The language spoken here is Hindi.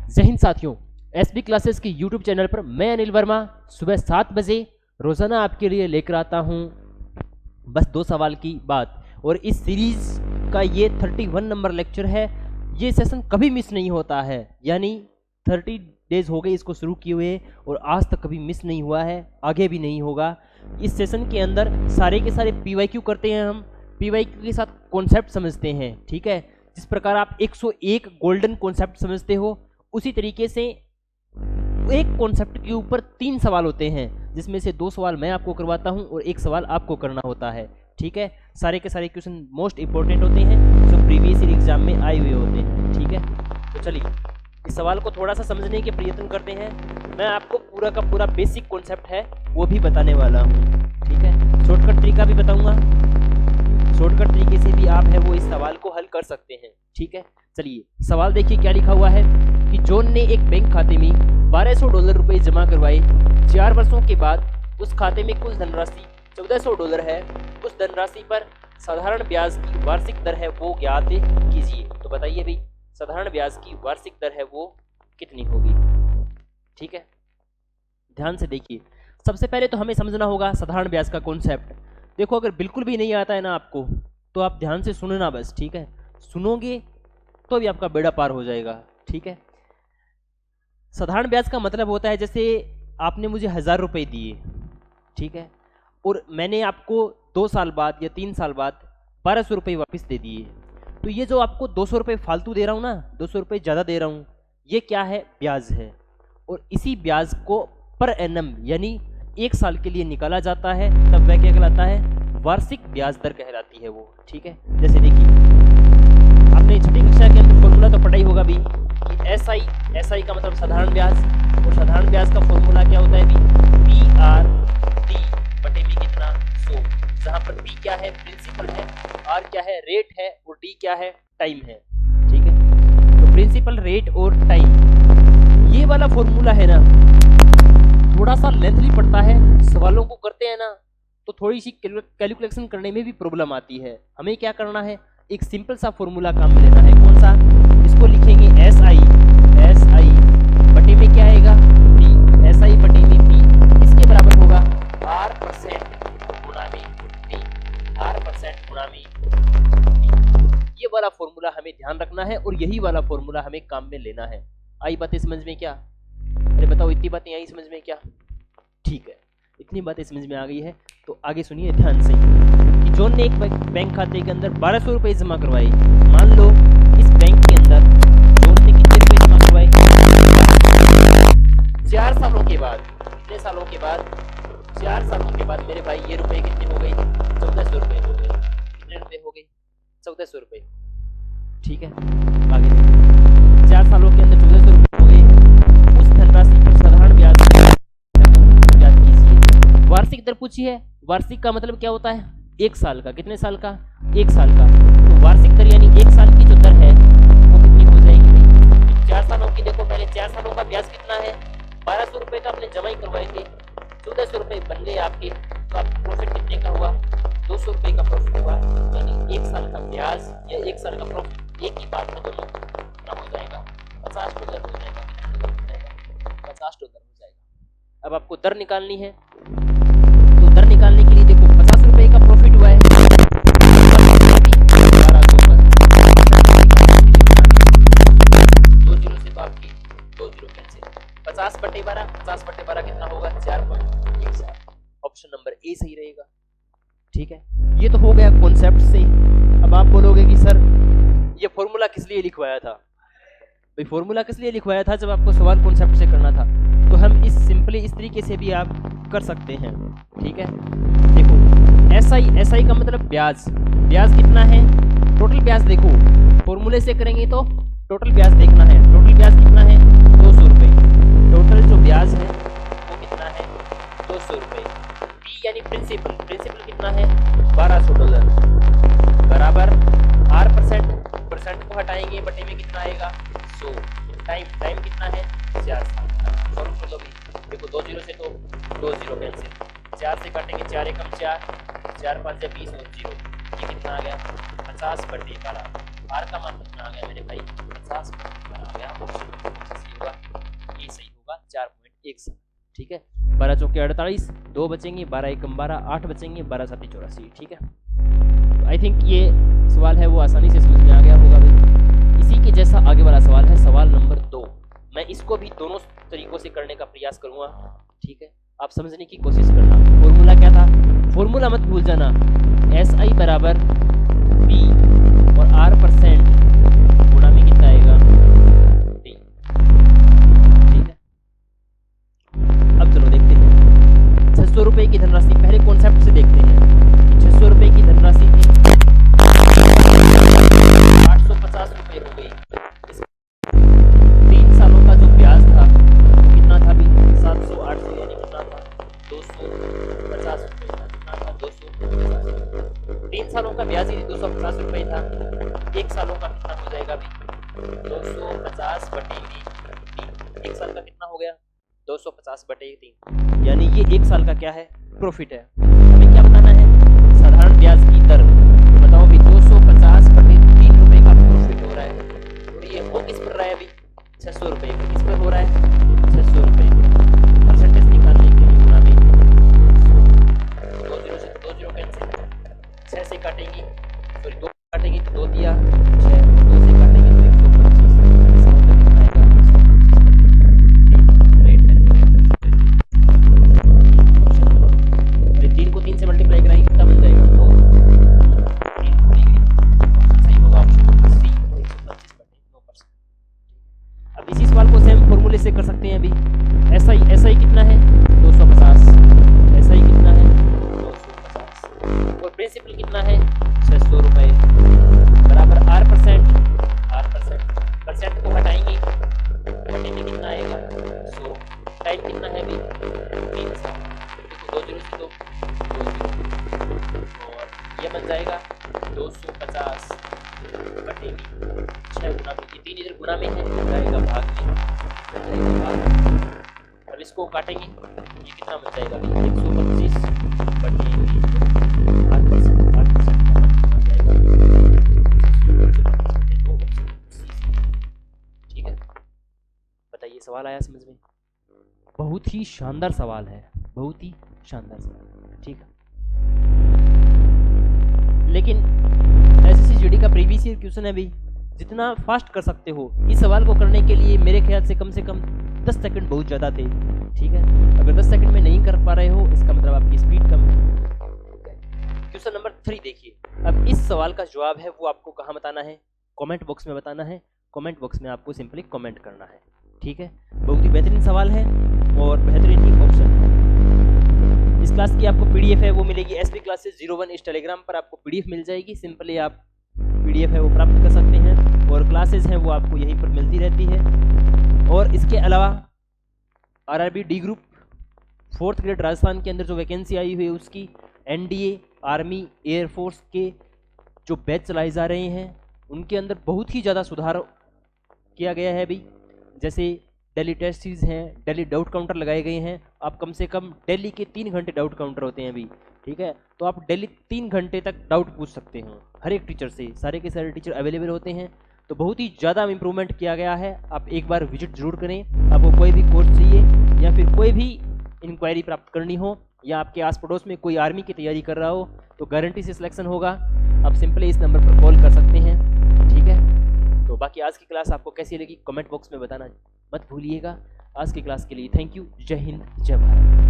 जय हिंद साथियों, एसबी क्लासेस की यूट्यूब चैनल पर मैं अनिल वर्मा सुबह 7 बजे रोज़ाना आपके लिए लेकर आता हूं बस 2 सवाल की बात। और इस सीरीज़ का ये 31 नंबर लेक्चर है। ये सेशन कभी मिस नहीं होता है, यानी 30 डेज हो गए इसको शुरू किए हुए और आज तक कभी मिस नहीं हुआ है, आगे भी नहीं होगा। इस सेशन के अंदर सारे के सारे PYQ करते हैं। हम PYQ के साथ कॉन्सेप्ट समझते हैं, ठीक है। जिस प्रकार आप 101 गोल्डन कॉन्सेप्ट समझते हो, उसी तरीके से एक कॉन्सेप्ट के ऊपर 3 सवाल होते हैं, जिसमें से 2 सवाल मैं आपको करवाता हूं और 1 सवाल आपको करना होता है, ठीक है। सारे के सारे क्वेश्चन मोस्ट इंपॉर्टेंट होते हैं, जो प्रीवियस ईयर एग्जाम में आए हुए होते हैं, ठीक है। तो चलिए इस सवाल को थोड़ा सा समझने के प्रयत्न करते हैं। मैं आपको पूरा का पूरा बेसिक कॉन्सेप्ट है वो भी बताने वाला हूँ, ठीक है। शॉर्टकट तरीका भी बताऊंगा, शॉर्टकट तरीके से भी आप है वो इस सवाल को हल कर सकते हैं, ठीक है। चलिए सवाल देखिए क्या लिखा हुआ है कि जॉन ने एक बैंक खाते में $1200 रुपए जमा करवाए। 4 वर्षों के बाद उस खाते में कुल धनराशि $1400 है। उस धनराशि पर साधारण ब्याज की वार्षिक दर है वो ज्ञात कीजिए। तो बताइए भाई, साधारण ब्याज की वार्षिक दर है वो कितनी होगी, ठीक है। ध्यान से देखिए, सबसे पहले तो हमें समझना होगा साधारण ब्याज का कॉन्सेप्ट। देखो, अगर बिल्कुल भी नहीं आता है ना आपको, तो आप ध्यान से सुनना बस, ठीक है। सुनोगे तो भी आपका बेड़ा पार हो जाएगा, ठीक है। साधारण ब्याज का मतलब होता है जैसे आपने मुझे 1000 रुपये दिए, ठीक है, और मैंने आपको 2 साल बाद या 3 साल बाद 1200 रुपये वापस दे दिए। तो ये जो आपको 200 रुपये फालतू दे रहा हूँ ना, 200 रुपये ज़्यादा दे रहा हूँ, ये क्या है? ब्याज है। और इसी ब्याज को पर एनम यानी 1 साल के लिए निकाला जाता है, तब वह क्या कहलाता है? वार्षिक ब्याज दर कहलाती है वो, ठीक है। जैसे देखिए, आपने छठी कक्षा के अंदर फॉर्मूला तो पढ़ा ही होगा भी कि SI का मतलब साधारण ब्याज, और साधारण ब्याज का फॉर्मूला क्या होता है भी? PR/D बटे में कितना? 100, जहाँ पर B क्या है? प्रिंसिपल है, R क्या है? रेट है, और D क्या है? टाइम है, ठीक है। तो प्रिंसिपल, रेट और टाइम, ये वाला फॉर्मूला है ना, थोड़ा सा लेंथली पड़ता है। सवालों को करते हैं ना तो थोड़ी सी कैलकुलेशन करने में भी प्रॉब्लम आती है। हमें क्या करना है? एक सिंपल सा फॉर्मूला काम में लेना है। कौन सा? इसको लिखेंगे SI बटे में क्या आएगा? B। SI बटे में B इसके बराबर होगा R% गुणा में D, R% गुणा में D। ये वाला फॉर्मूला हमें ध्यान रखना है और यही वाला फॉर्मूला हमें काम में लेना है। आई बातें समझ में क्या? अरे बताओ, इतनी बातें आई समझ में क्या? ठीक है, इतनी बातें समझ में आ गई है तो आगे सुनिए ध्यान से कि जॉन ने एक बैंक खाते के अंदर 1200 रुपये जमा करवाए। मान लो इस बैंक के अंदर जॉन ने कितने रुपए जमा करवाए? 4 सालों के बाद। कितने सालों के बाद? 4 सालों के बाद मेरे भाई ये रुपए कितने हो गए? 1400 रुपये हो गए। कितने रुपए हो गए? 1400 रुपये, ठीक है। आगे देखिए, 4 सालों के अंदर 1400 रुपये हो गए। उस धनराशि पर साधारण ब्याज याद कीजिए। वार्षिक दर पूछी है। वार्षिक का मतलब क्या होता है? 1 साल का। कितने साल का? 1 साल का। तो वार्षिक दर यानी 1 साल की जो दर है वो कितनी हो जाएगी भाई? 4 सालों की। देखो पहले 4 सालों का ब्याज कितना है? 1200 रुपये का आपने जमा ही करवाए थे, 1400 रुपये बन गए आपके। तो आपका प्रॉफिट कितने का हुआ? 200 रुपये का प्रॉफिट हुआ। यानी 1 साल का ब्याज या 1 साल का प्रॉफिट एक ही बात में दोनों कितना हो जाएगा? $50 हो जाएगा। $50 हो जाएगा। अब आपको दर निकालनी है, तो दर निकालने के लिए देखो 50 रुपये का प्रॉफिट हुआ है, 1200 पर 2 जीरो से तो आपकी 2 जीरो कैंसिल। 50/12 कितना होगा? 4.17। ऑप्शन नंबर ए सही रहेगा, ठीक है। ये तो हो गया कॉन्सेप्ट से। अब आप बोलोगे कि सर ये फॉर्मूला किस लिए लिखवाया था? भाई फॉर्मूला किस लिए लिखवाया था जब आपको सवाल कॉन्सेप्ट से करना था? तो हम इस सिंपली इस तरीके से भी आप कर सकते हैं, ठीक है। देखो SI का मतलब ब्याज। ब्याज कितना है? टोटल ब्याज देखो, फॉर्मूले से करेंगे तो टोटल ब्याज देखना है। टोटल ब्याज कितना है? 200 रुपये। टोटल जो ब्याज है वो कितना है? 200 रुपये। B यानी प्रिंसिपल। प्रिंसिपल कितना है? $1200 बराबर R%। को हटाएंगे, बटे में कितना आएगा? 100। टाइम कितना है? 4 साल। सॉल्व कर लो भी। देखो 2 जीरो से तो 2 जीरो कैंसिल, 4 से काटेंगे 4 एकम 4, 4 5 या 20 और जीरो। ये कितना आ गया? 50/12। R का मान कितना आ गया मेरे भाई? 50/12 आ गया। 1 साल, ठीक है। 12 चौके 48, 2 बचेंगे, 12 एकम 12, 8 बचेंगे, 12 सात 84, ठीक है। तो आई थिंक ये सवाल है वो आसानी से समझ में आ गया होगा भाई। इसी के जैसा आगे वाला सवाल है सवाल नंबर 2। मैं इसको भी दोनों तरीकों से करने का प्रयास करूंगा, ठीक है। आप समझने की कोशिश करना। फॉर्मूला क्या था, फॉर्मूला मत भूल जाना, SI बराबर P और R% गुणा में कितना आएगा D, ठीक है। अब चलो देखते हैं 600 रुपए की धनराशि, पहले कॉन्सेप्ट से देखते हैं। 600 रुपए की धनराशि थी, 850 रुपए हो गई। 3 सालों का जो ब्याज था वो कितना था भी 708 से, यानी कितना था 250 रुपए था, कितना था 250। 3 सालों का ब्याज ही 250 रुपए था, 1 सालों का कितना हो जाएगा भी 250 बटे 3। 1 साल का कितना हो गया 250 बटे 3, यानी ये 1 साल का क्या है प्रॉफिट है। हमें क्या बताना है, साधारण ब्याज की दर। बताओ भी 250 बटे 3 रुपए का प्रॉफिट हो रहा है, और ये वो किस पर रहा है अभी 600 रुपए पर, किस पर हो रहा है 600 रुपए पर। परसेंटेज निकालने के लिए गुणा में 2 जीरो से 2 जीरो कैंसिल, 6 से काटेंगे, सॉरी 2 काटेंगे तो 2 दिया 6, 2 से काटेंगे तो 125। इसका मतलब कितना आएगा 125। 3 को 3 से मल्टीप्लाई कराएंगे कितना बन जाएगा 2, 3 पूरी गई, सही होगा ऑप्शन सी 125/9%। अब इसी सवाल को सेम फॉर्मूले से कर सकते हैं अभी। SI कितना है 250, SI कितना है 250, और प्रिंसिपल कितना है 600 रुपए, बराबर R%, परसेंट को हटाएंगे, बटे में कितना आएगा 100, टाइम कितना है अभी 3 साल, 2 जीरो से 2 जीरो, और ये बन जाएगा 250 बटे 6 गुना में, ये 3 इधर गुना में है, जाएगा भाग में, अब इसको काटेंगे, ये कितना बन जाएगा 125 बटे 8%, 8% बन जाएगा 2, ठीक है। बताइए सवाल आया समझ में? बहुत ही शानदार सवाल है, बहुत ही शानदार सवाल, ठीक है। लेकिन SSC का प्रीवियस ईयर क्वेश्चन है भी, जितना फास्ट कर सकते हो इस सवाल को करने के लिए मेरे ख्याल से कम 10 सेकंड बहुत ज़्यादा थे, ठीक है। अगर 10 सेकंड में नहीं कर पा रहे हो इसका मतलब आपकी स्पीड कम है। क्वेश्चन नंबर 3 देखिए। अब इस सवाल का जवाब है वो आपको कहाँ बताना है, कमेंट बॉक्स में बताना है। कमेंट बॉक्स में आपको सिंपली कमेंट करना है, ठीक है। बहुत ही बेहतरीन सवाल है और बेहतरीन ही ऑप्शन है। इस क्लास की आपको PDF है वो मिलेगी SB क्लासेस 01 इस टेलीग्राम पर आपको PDF मिल जाएगी। सिंपली आप PDF है वो प्राप्त कर सकते हैं, और क्लासेस हैं वो आपको यहीं पर मिलती रहती है। और इसके अलावा RRB D group 4th grade Rajasthan के अंदर जो वैकेंसी आई हुई है उसकी, NDA आर्मी एयरफोर्स के जो बैच चलाए जा रहे हैं उनके अंदर बहुत ही ज़्यादा सुधार किया गया है अभी। जैसे डेली टेस्ट सीरीज हैं, डेली डाउट काउंटर लगाए गए हैं। आप कम से कम डेली के 3 घंटे डाउट काउंटर होते हैं अभी, ठीक है। तो आप डेली 3 घंटे तक डाउट पूछ सकते हो हर एक टीचर से, सारे के सारे टीचर अवेलेबल होते हैं। तो बहुत ही ज़्यादा इम्प्रूवमेंट किया गया है। आप एक बार विजिट जरूर करें। आपको कोई भी कोर्स चाहिए या फिर कोई भी इंक्वायरी प्राप्त करनी हो, या आपके आस पड़ोस में कोई आर्मी की तैयारी कर रहा हो, तो गारंटी से सिलेक्शन होगा। आप सिंपली इस नंबर पर कॉल कर सकते हैं, ठीक है। तो बाकी आज की क्लास आपको कैसी लगी कमेंट बॉक्स में बताना मत भूलिएगा। आज की क्लास के लिए थैंक यू। जय हिंद, जय भारत।